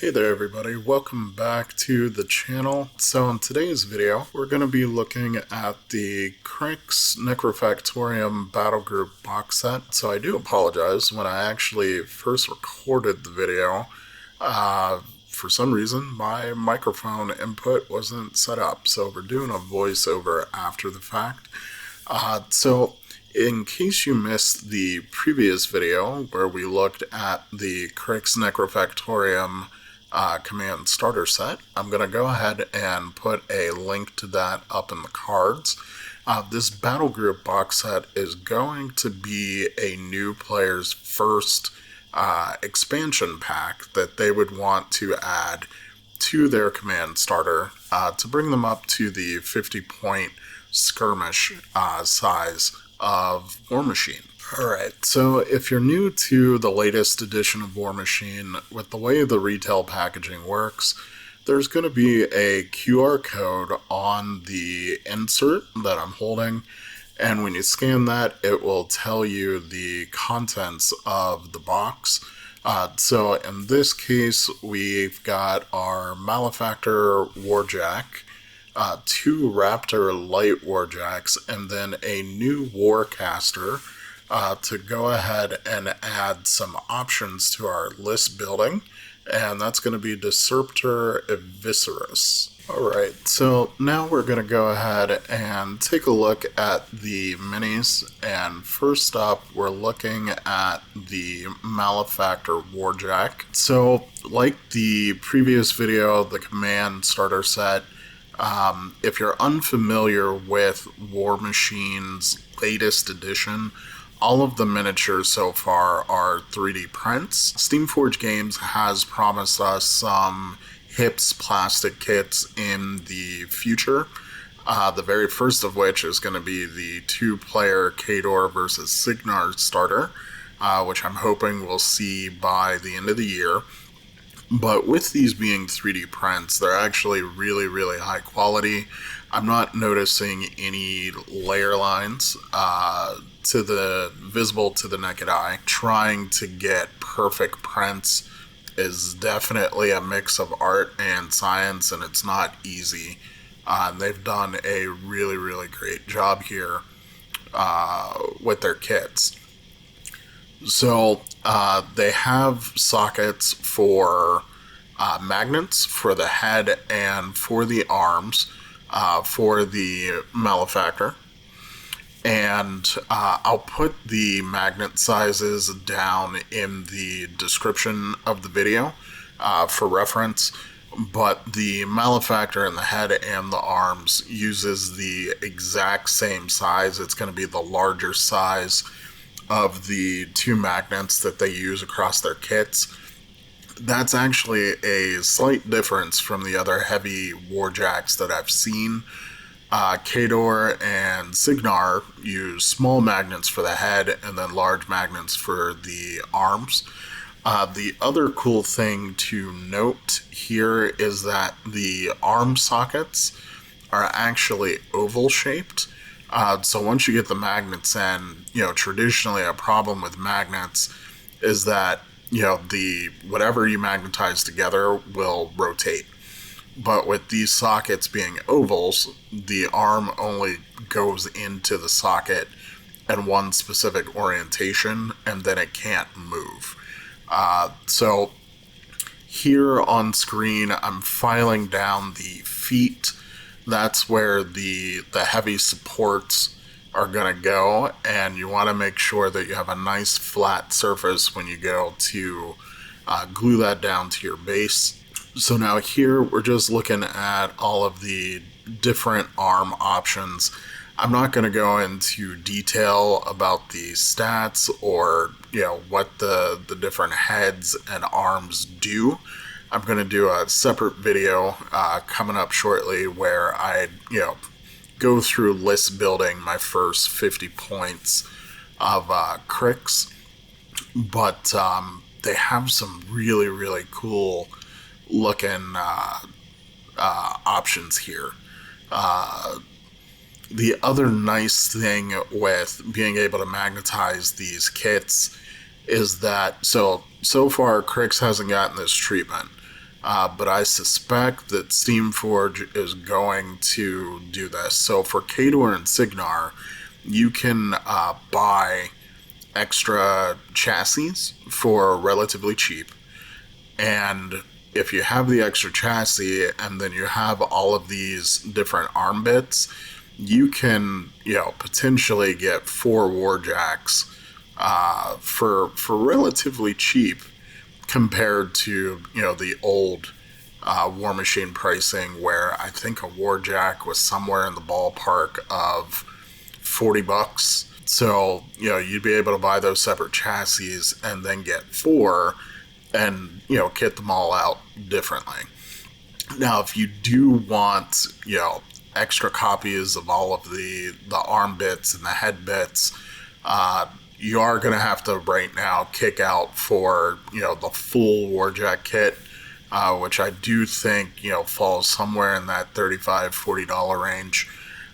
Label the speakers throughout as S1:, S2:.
S1: Hey there everybody, welcome back to the channel. So in today's video, we're going to be looking at the Cryx Necrofactorium Battlegroup box set. So I do apologize, when I actually first recorded the video, for some reason my microphone input wasn't set up. So we're doing a voiceover after the fact. So in case you missed the previous video where we looked at the Cryx Necrofactorium command starter set, I'm going to go ahead and put a link to that up in the cards. This battle group box set is going to be a new player's first expansion pack that they would want to add to their command starter to bring them up to the 50-point skirmish size of Warmachine. Alright, so if you're new to the latest edition of Warmachine, with the way the retail packaging works, there's going to be a QR code on the insert that I'm holding, and when you scan that, it will tell you the contents of the box. So in this case, we've got our Malefactor Warjack, 2 Raptor light warjacks, and then a new warcaster to go ahead and add some options to our list building, and that's going to be Discerptor Eviscerus. Alright, so now we're going to go ahead and take a look at the minis, and first up we're looking at the Malefactor Warjack. So like the previous video, the command starter set, if you're unfamiliar with Warmachine's latest edition, all of the miniatures so far are 3D prints. Steamforged Games has promised us some HIPS plastic kits in the future. The very first of which is going to be the 2-player Khador versus Cygnar starter, which I'm hoping we'll see by the end of the year. But with these being 3D prints, they're actually really, really high quality. I'm not noticing any layer lines visible to the naked eye. Trying to get perfect prints is definitely a mix of art and science, and it's not easy. They've done a really, really great job here with their kits. So they have sockets for magnets for the head and for the arms for the Malefactor. And I'll put the magnet sizes down in the description of the video for reference. But the Malefactor in the head and the arms uses the exact same size. It's going to be the larger size of the 2 magnets that they use across their kits. That's actually a slight difference from the other heavy warjacks that I've seen. Khador and Cygnar use small magnets for the head and then large magnets for the arms. The other cool thing to note here is that the arm sockets are actually oval shaped. So once you get the magnets in, traditionally a problem with magnets is that, whatever you magnetize together will rotate. But with these sockets being ovals, the arm only goes into the socket in one specific orientation, and then it can't move. So here on screen, I'm filing down the feet. That's where the heavy supports are going to go, and you want to make sure that you have a nice flat surface when you go to glue that down to your base. So now here we're just looking at all of the different arm options. I'm not going to go into detail about the stats or what the different heads and arms do. I'm going to do a separate video coming up shortly where I go through list building my first 50 points of Cryx. But they have some really, really cool looking options here. The other nice thing with being able to magnetize these kits is that so far Cryx hasn't gotten this treatment, but I suspect that Steamforge is going to do this. So for Khador and Signar, you can buy extra chassis for relatively cheap, and if you have the extra chassis and then you have all of these different arm bits, you can, potentially get 4 warjacks for relatively cheap compared to, the old Warmachine pricing, where I think a warjack was somewhere in the ballpark of $40. So, you'd be able to buy those separate chassis and then get 4 and, kit them all out differently. Now, if you do want, extra copies of all of the arm bits and the head bits, you are going to have to right now kick out for, the full warjack kit, which I do think, falls somewhere in that $35, $40 range.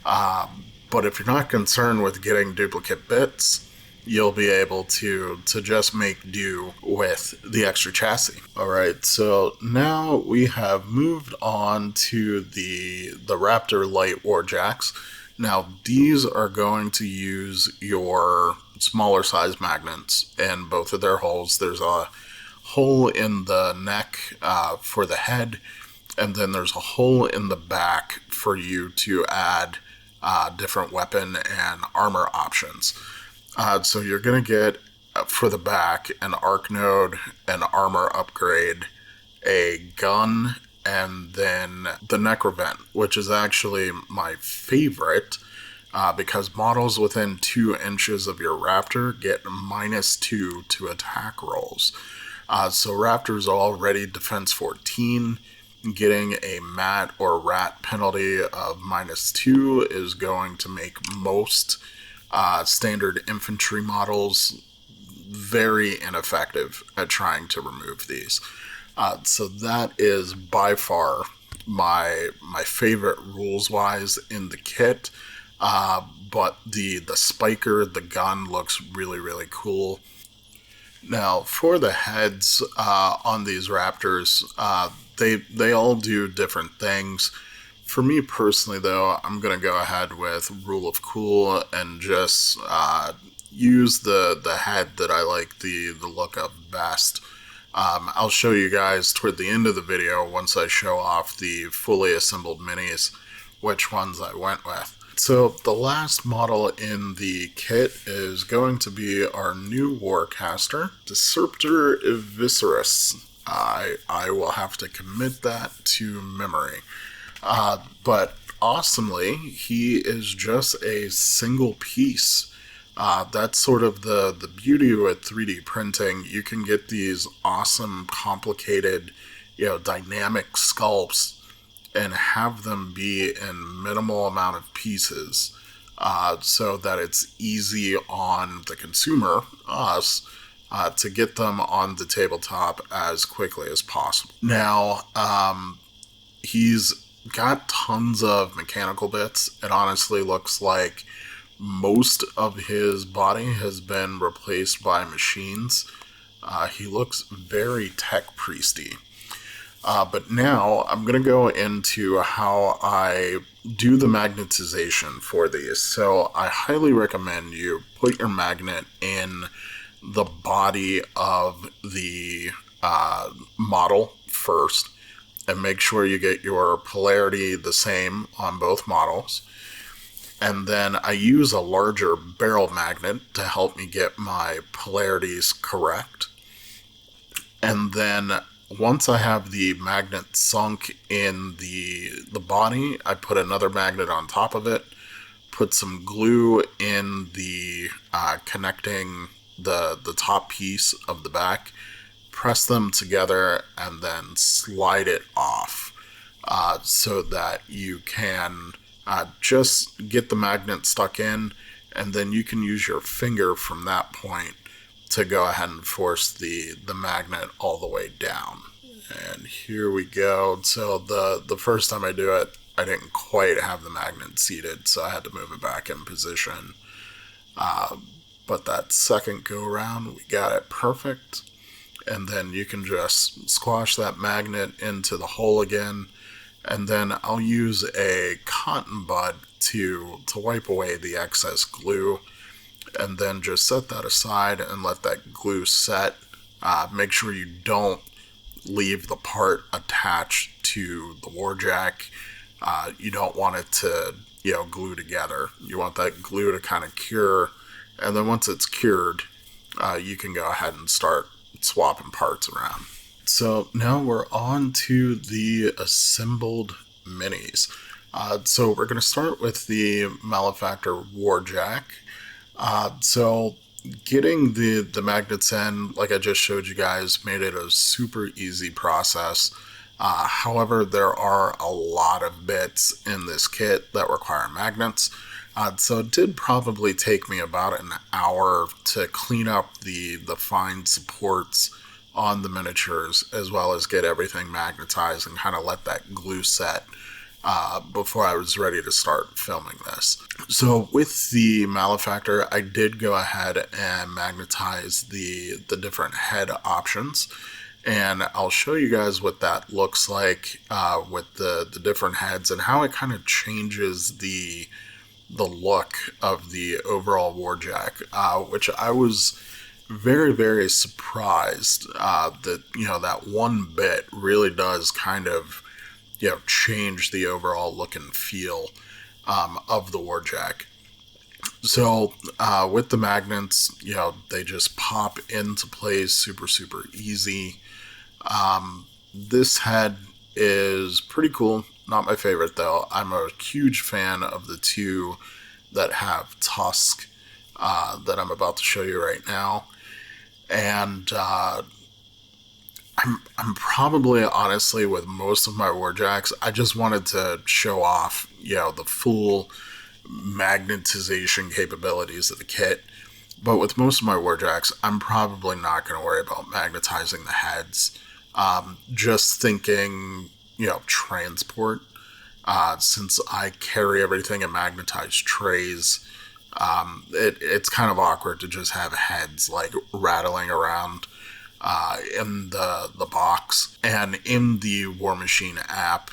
S1: But if you're not concerned with getting duplicate bits, you'll be able to just make do with the extra chassis. Alright, so now we have moved on to the Raptor Light Warjacks. Now, these are going to use your smaller size magnets in both of their holes. There's a hole in the neck for the head, and then there's a hole in the back for you to add different weapon and armor options. So you're going to get, for the back, an arc node, an armor upgrade, a gun, and then the Necrovent, which is actually my favorite, because models within 2 inches of your Raptor get -2 to attack rolls. So Raptor's already defense 14. Getting a mat or rat penalty of -2 is going to make most standard infantry models very ineffective at trying to remove these. So that is by far my favorite rules-wise in the kit. But the spiker, the gun, looks really, really cool. Now, for the heads on these Raptors, they all do different things. For me personally, though, I'm going to go ahead with Rule of Cool and just use the head that I like the look of best. I'll show you guys toward the end of the video, once I show off the fully assembled minis, which ones I went with. So the last model in the kit is going to be our new Warcaster, Discerptor Eviscerus. I will have to commit that to memory. But awesomely, he is just a single piece. That's sort of the beauty with 3D printing. You can get these awesome, complicated, dynamic sculpts and have them be in minimal amount of pieces, so that it's easy on the consumer, us, to get them on the tabletop as quickly as possible. Now, he's got tons of mechanical bits. It honestly looks like most of his body has been replaced by machines. He looks very tech priesty. But now I'm going to go into how I do the magnetization for these. So I highly recommend you put your magnet in the body of the model first, and make sure you get your polarity the same on both models. And then I use a larger barrel magnet to help me get my polarities correct. And then once I have the magnet sunk in the body, I put another magnet on top of it, put some glue in the connecting the top piece of the back, press them together, and then slide it off, so that you can just get the magnet stuck in, and then you can use your finger from that point to go ahead and force the magnet all the way down. And here we go. So the first time I do it, I didn't quite have the magnet seated, so I had to move it back in position. But that second go around, we got it perfect. and then you can just squash that magnet into the hole again, and then I'll use a cotton bud to wipe away the excess glue, and then just set that aside and let that glue set. Make sure you don't leave the part attached to the warjack. You don't want it to, glue together. You want that glue to kind of cure, and then once it's cured, you can go ahead and start swapping parts around. So now we're on to the assembled minis. So we're going to start with the Malefactor Warjack. So getting the magnets in, like I just showed you guys, made it a super easy process. However, there are a lot of bits in this kit that require magnets. So it did probably take me about an hour to clean up the fine supports on the miniatures, as well as get everything magnetized and kind of let that glue set before I was ready to start filming this. So with the Malefactor, I did go ahead and magnetize the different head options, and I'll show you guys what that looks like with the different heads and how it kind of changes the look of the overall warjack, which I was very, very surprised that, that one bit really does kind of, change the overall look and feel of the warjack. So with the magnets, they just pop into place super, super easy. This head is pretty cool. Not my favorite, though. I'm a huge fan of the two that have tusk that I'm about to show you right now. And I'm probably, honestly, with most of my warjacks, I just wanted to show off, the full magnetization capabilities of the kit. But with most of my warjacks, I'm probably not going to worry about magnetizing the heads. Just thinking, transport. Since I carry everything in magnetized trays, it's kind of awkward to just have heads like rattling around in the box. And in the Warmachine app,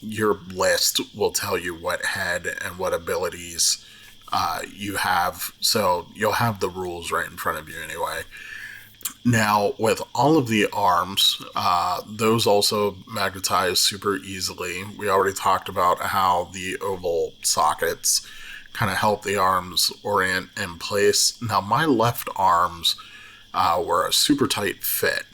S1: your list will tell you what head and what abilities you have. So you'll have the rules right in front of you anyway. Now, with all of the arms, those also magnetize super easily. We already talked about how the oval sockets kind of help the arms orient in place. Now, my left arms were a super tight fit.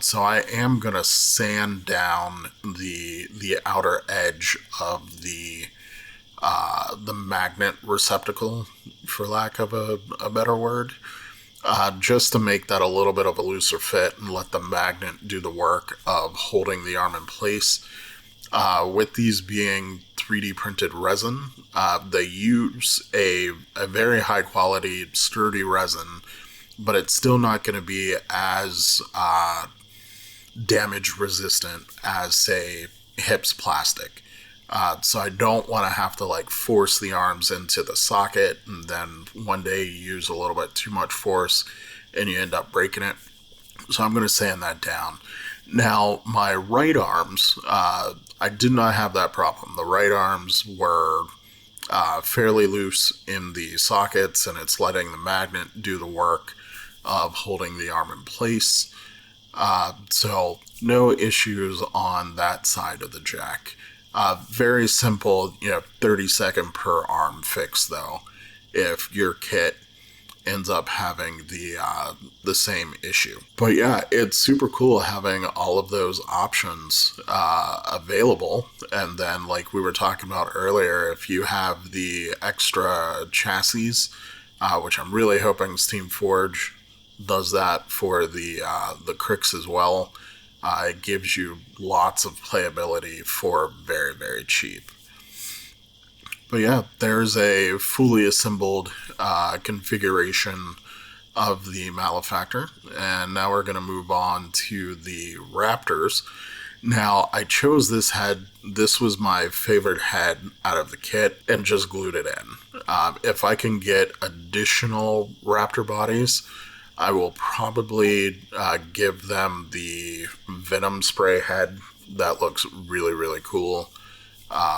S1: So I am going to sand down the outer edge of the magnet receptacle, for lack of a better word. Just to make that a little bit of a looser fit and let the magnet do the work of holding the arm in place. With these being 3D printed resin, they use a very high quality, sturdy resin, but it's still not going to be as damage resistant as, say, HIPS plastic. So I don't want to have to force the arms into the socket, and then one day you use a little bit too much force and you end up breaking it. So I'm going to sand that down. Now, my right arms, I did not have that problem. The right arms were fairly loose in the sockets, and it's letting the magnet do the work of holding the arm in place. So no issues on that side of the jack. Very simple, 30-second per arm fix, though, if your kit ends up having the same issue. But yeah, it's super cool having all of those options available. And then, like we were talking about earlier, if you have the extra chassis, which I'm really hoping Steamforge does that for the Cryx as well, it gives you lots of playability for very, very cheap. But yeah, there's a fully assembled configuration of the Malefactor, and now we're going to move on to the Raptors. Now, I chose this head. This was my favorite head out of the kit, and just glued it in. If I can get additional Raptor bodies, I will probably give them the Venom spray head. That looks really, really cool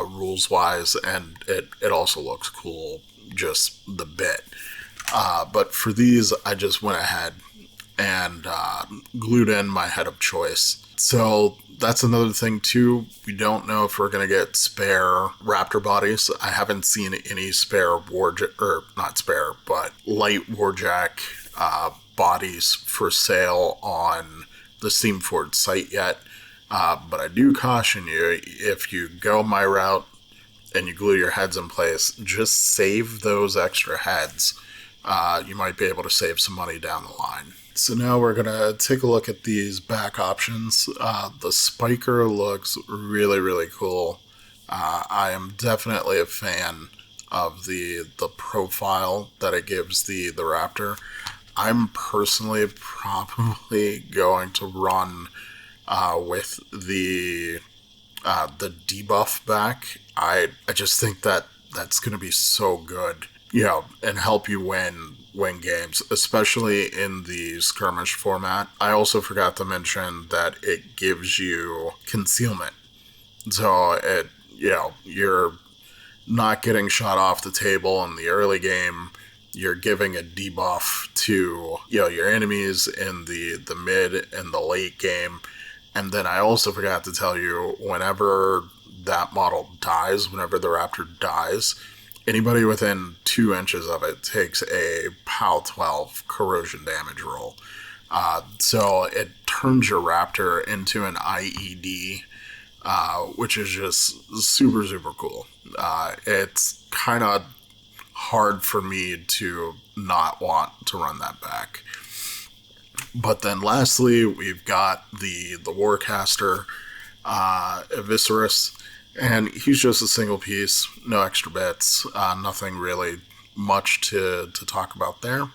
S1: rules-wise, and it also looks cool just the bit. But for these, I just went ahead and glued in my head of choice. So that's another thing too. We don't know if we're going to get spare Raptor bodies. I haven't seen any spare light Warjack bodies for sale on the Steamforge site yet. But I do caution you, if you go my route and you glue your heads in place, just save those extra heads. You might be able to save some money down the line. So now we're going to take a look at these back options. The spiker looks really, really cool. I am definitely a fan of the profile that it gives the Raptor. I'm personally probably going to run with the debuff back. I just think that that's going to be so good, and help you win games, especially in the skirmish format. I also forgot to mention that it gives you concealment, so you're not getting shot off the table in the early game. You're giving a debuff to your enemies in the mid and the late game. And then I also forgot to tell you, whenever that model dies, whenever the Raptor dies, anybody within 2 inches of it takes a POW 12 corrosion damage roll. So it turns your Raptor into an IED, which is just super, super cool. It's kind of hard for me to not want to run that back. But then lastly, we've got the Warcaster Eviscerus, and he's just a single piece, no extra bits, nothing really much to talk about there.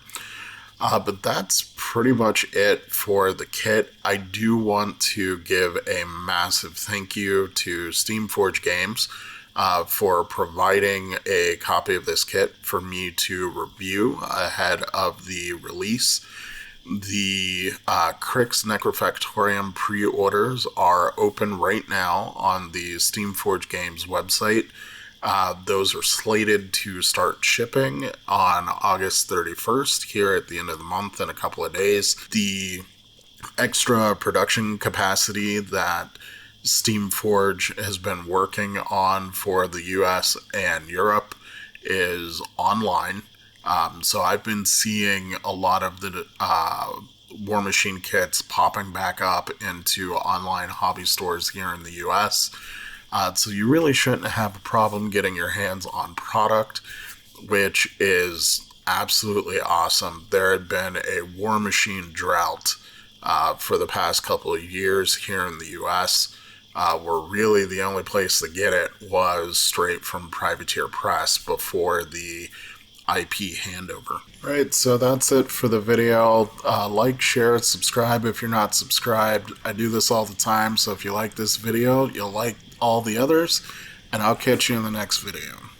S1: But that's pretty much it for the kit. I do want to give a massive thank you to Steamforge Games for providing a copy of this kit for me to review ahead of the release. The Cryx Necrofactorium pre-orders are open right now on the Steamforge Games website. Those are slated to start shipping on August 31st, here at the end of the month in a couple of days. The extra production capacity that Steamforge has been working on for the US and Europe is online. So I've been seeing a lot of the Warmachine kits popping back up into online hobby stores here in the US. So you really shouldn't have a problem getting your hands on product, which is absolutely awesome. There had been a Warmachine drought for the past couple of years here in the US, where really the only place to get it was straight from Privateer Press before the IP handover. Right, so that's it for the video. Like, share, subscribe if you're not subscribed. I do this all the time, so if you like this video, you'll like all the others, and I'll catch you in the next video.